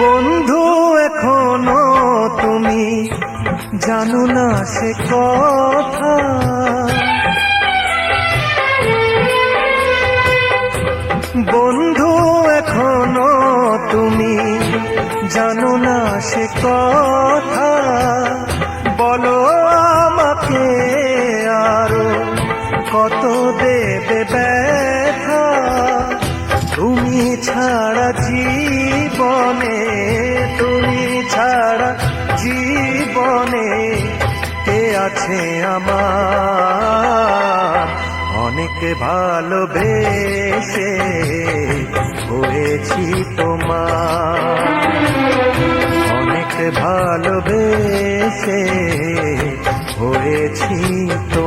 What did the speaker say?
বন্ধু এখনো তুমি জানো না সে কথা, বন্ধু এখনো তুমি জানো না সে কথা। বলো আমাকে আরো কত দেবে ব্যথা, তুমি ছাড়া জীবনে, তুমি ছাড়া জীবনে কে আছে আমার। অনেক ভালোবেসে হয়েছি তোমার, অনেক ভালোবেসে হয়েছি তোমার।